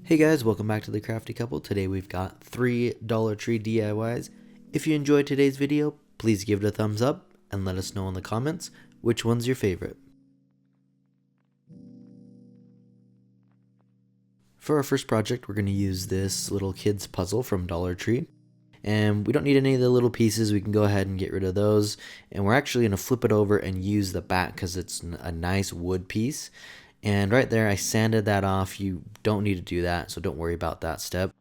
Hey guys, welcome back to the Crafty Couple. Today we've got 3 Dollar Tree DIYs. If you enjoyed today's video, please give it a thumbs up and let us know in the comments which one's your favorite. For our first project, we're going to use this little kid's puzzle from Dollar Tree. And we don't need any of the little pieces, we can go ahead and get rid of those. And we're actually going to flip it over and use the back because it's a nice wood piece. And right there, I sanded that off. You don't need to do that, so don't worry about that step.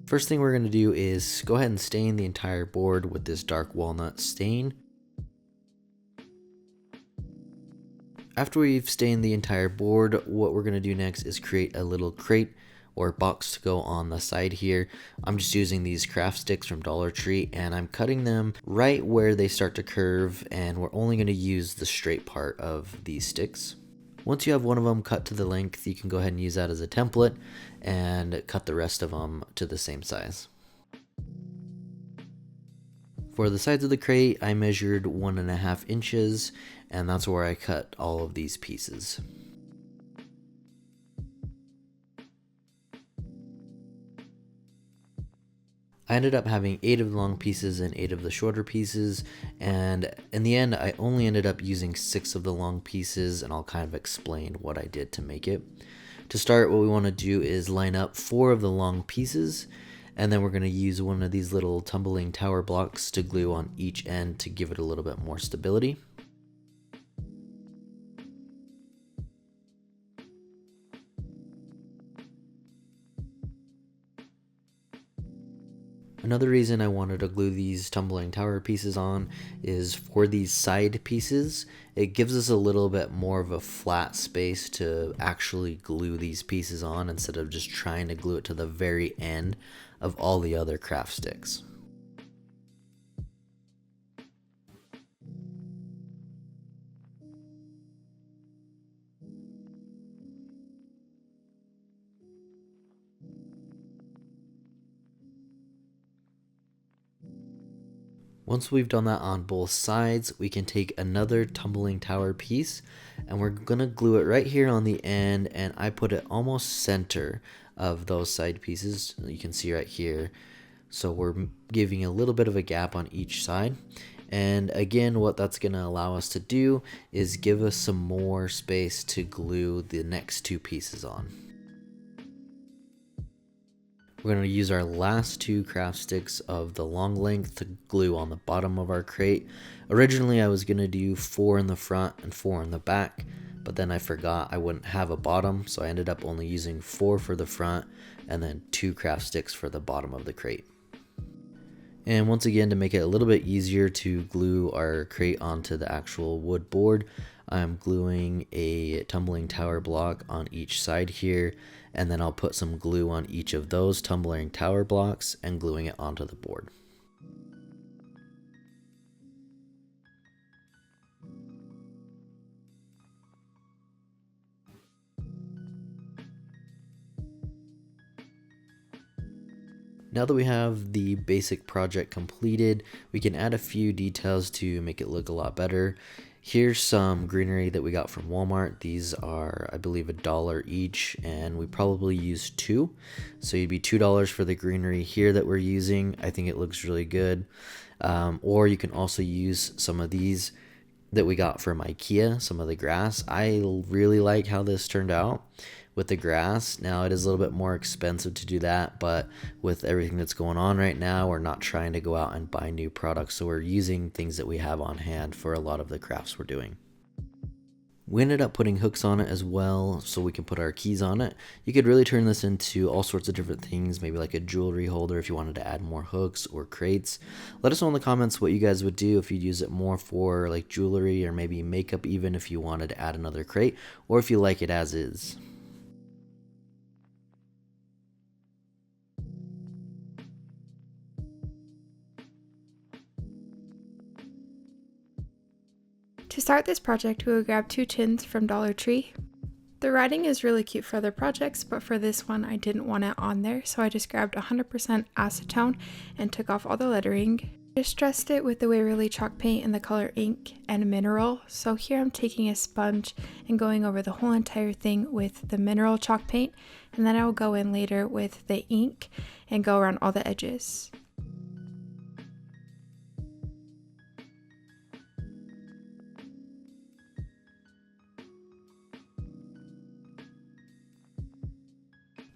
First thing we're going to do is go ahead and stain the entire board with this dark walnut stain. After we've stained the entire board, what we're going to do next is create a little crate or box to go on the side here. I'm just using these craft sticks from Dollar Tree and I'm cutting them right where they start to curve, and we're only going to use the straight part of these sticks. Once you have one of them cut to the length, you can go ahead and use that as a template and cut the rest of them to the same size. For the sides of the crate, I measured 1.5 inches, and that's where I cut all of these pieces. I ended up having 8 of the long pieces and 8 of the shorter pieces, and in the end I only ended up using 6 of the long pieces, and I'll kind of explain what I did to make it. To start, what we want to do is line up 4 of the long pieces, and then we're going to use one of these little tumbling tower blocks to glue on each end to give it a little bit more stability. Another reason I wanted to glue these tumbling tower pieces on is for these side pieces. It gives us a little bit more of a flat space to actually glue these pieces on instead of just trying to glue it to the very end of all the other craft sticks. Once we've done that on both sides, we can take another tumbling tower piece and we're gonna glue it right here on the end, and I put it almost center of those side pieces. You can see right here. So we're giving a little bit of a gap on each side. And again, what that's gonna allow us to do is give us some more space to glue the next 2 pieces on. We're going to use our last 2 craft sticks of the long length to glue on the bottom of our crate. Originally I was going to do 4 in the front and 4 in the back, but then I forgot I wouldn't have a bottom, so I ended up only using 4 for the front and then 2 craft sticks for the bottom of the crate. And once again, to make it a little bit easier to glue our crate onto the actual wood board, I'm gluing a tumbling tower block on each side here, and then I'll put some glue on each of those tumbling tower blocks and gluing it onto the board. Now that we have the basic project completed, we can add a few details to make it look a lot better. Here's some greenery that we got from Walmart. These are, I believe, $1 each, and we probably used 2. So you'd be $2 for the greenery here that we're using. I think it looks really good. Or you can also use some of these that we got from Ikea, some of the grass. I really like how this turned out with the grass. Now it is a little bit more expensive to do that, but with everything that's going on right now, we're not trying to go out and buy new products, so we're using things that we have on hand for a lot of the crafts we're doing. We ended up putting hooks on it as well, so we can put our keys on it. You could really turn this into all sorts of different things, maybe like a jewelry holder if you wanted to add more hooks or crates. Let us know in the comments what you guys would do if you'd use it more for like jewelry or maybe makeup, even if you wanted to add another crate, or if you like it as is. To start this project, we will grab 2 tins from Dollar Tree. The writing is really cute for other projects, but for this one I didn't want it on there, so I just grabbed 100% acetone and took off all the lettering. Distressed it with the Waverly chalk paint in the color ink and mineral. So here I'm taking a sponge and going over the whole entire thing with the mineral chalk paint, and then I'll go in later with the ink and go around all the edges.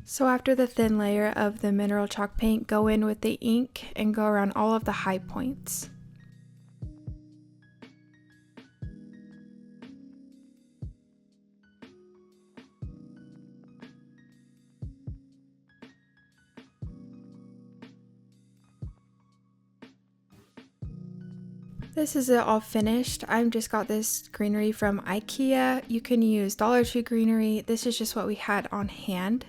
So after the thin layer of the mineral chalk paint, go in with the ink and go around all of the high points. This is it all finished. I've just got this greenery from Ikea. You can use Dollar Tree greenery. This is just what we had on hand.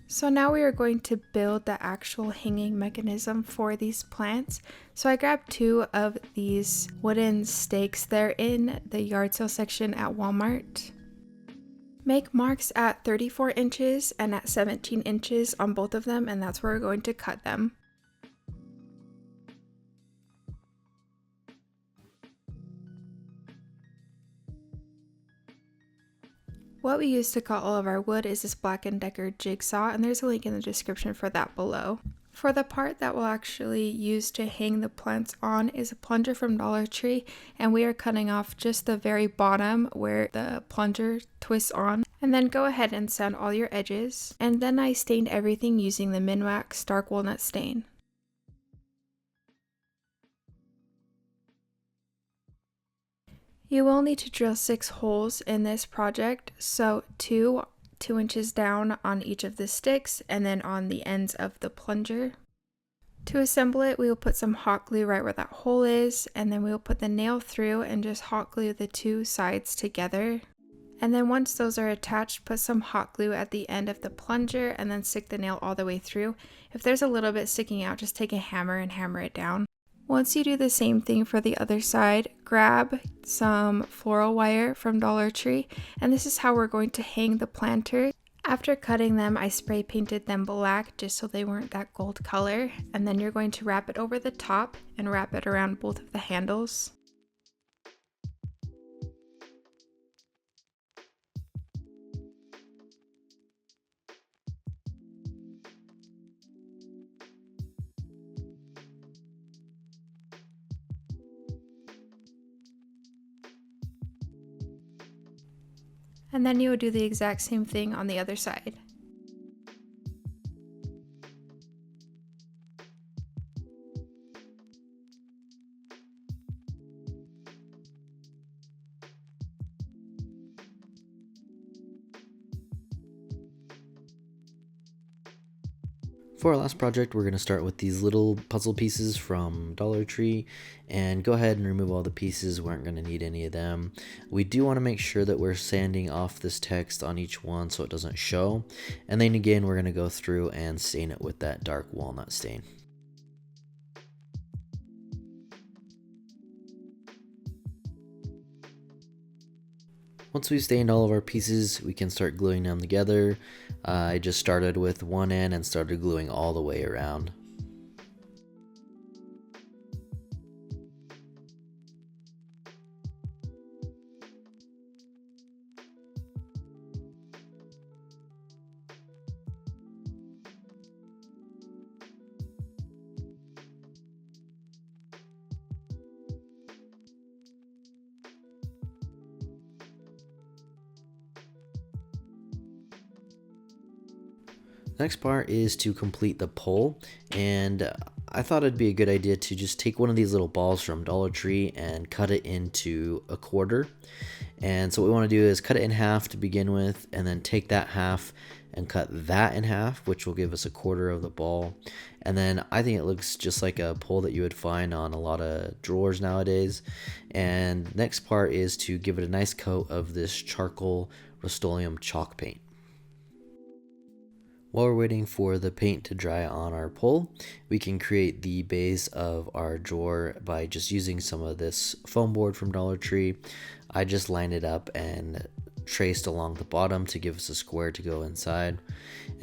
So now we are going to build the actual hanging mechanism for these plants. So I grabbed 2 of these wooden stakes. They're in the yard sale section at Walmart. Make marks at 34 inches and at 17 inches on both of them, and that's where we're going to cut them. What we use to cut all of our wood is this Black & Decker jigsaw, and there's a link in the description for that below. For the part that we'll actually use to hang the plants on is a plunger from Dollar Tree, and we are cutting off just the very bottom where the plunger twists on. And then go ahead and sand all your edges. And then I stained everything using the Minwax Dark Walnut stain. You will need to drill 6 holes in this project, so 2 inches down on each of the sticks and then on the ends of the plunger. To assemble it, we will put some hot glue right where that hole is, and then we will put the nail through and just hot glue the 2 sides together. And then once those are attached, put some hot glue at the end of the plunger and then stick the nail all the way through. If there's a little bit sticking out, just take a hammer and hammer it down. Once you do the same thing for the other side, grab some floral wire from Dollar Tree, and this is how we're going to hang the planters. After cutting them, I spray painted them black just so they weren't that gold color, and then you're going to wrap it over the top and wrap it around both of the handles. And then you would do the exact same thing on the other side. For our last project, we're going to start with these little puzzle pieces from Dollar Tree, and go ahead and remove all the pieces. We aren't going to need any of them. We do want to make sure that we're sanding off this text on each one so it doesn't show. And then again, we're going to go through and stain it with that dark walnut stain. Once we've stained all of our pieces, we can start gluing them together. I just started with one end and started gluing all the way around. Next part is to complete the pole, and I thought it'd be a good idea to just take one of these little balls from Dollar Tree and cut it into a quarter. And so what we want to do is cut it in half to begin with, and then take that half and cut that in half, which will give us a quarter of the ball. And then I think it looks just like a pole that you would find on a lot of drawers nowadays. And next part is to give it a nice coat of this charcoal Rust-Oleum chalk paint. While we're waiting for the paint to dry on our pole, we can create the base of our drawer by just using some of this foam board from Dollar Tree. I just lined it up and traced along the bottom to give us a square to go inside.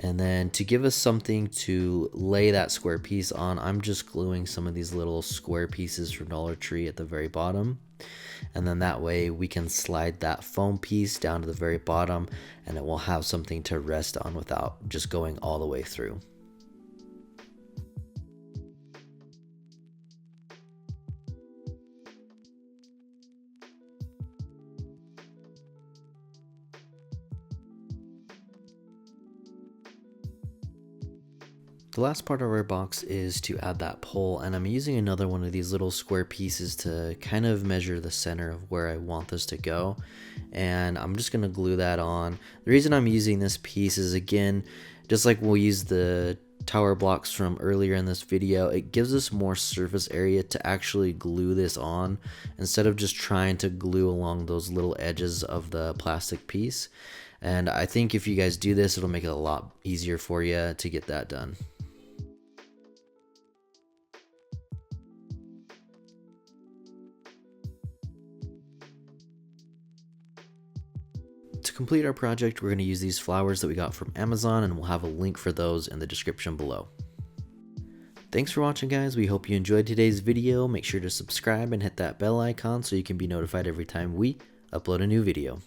And then to give us something to lay that square piece on, I'm just gluing some of these little square pieces from Dollar Tree at the very bottom. And then that way we can slide that foam piece down to the very bottom, and it will have something to rest on without just going all the way through. The last part of our box is to add that pole, and I'm using another one of these little square pieces to kind of measure the center of where I want this to go, and I'm just going to glue that on. The reason I'm using this piece is, again, just like we'll use the tower blocks from earlier in this video, it gives us more surface area to actually glue this on instead of just trying to glue along those little edges of the plastic piece. And I think if you guys do this, it'll make it a lot easier for you to get that done. To complete our project, we're going to use these flowers that we got from Amazon, and we'll have a link for those in the description below. Thanks for watching, guys. We hope you enjoyed today's video. Make sure to subscribe and hit that bell icon so you can be notified every time we upload a new video.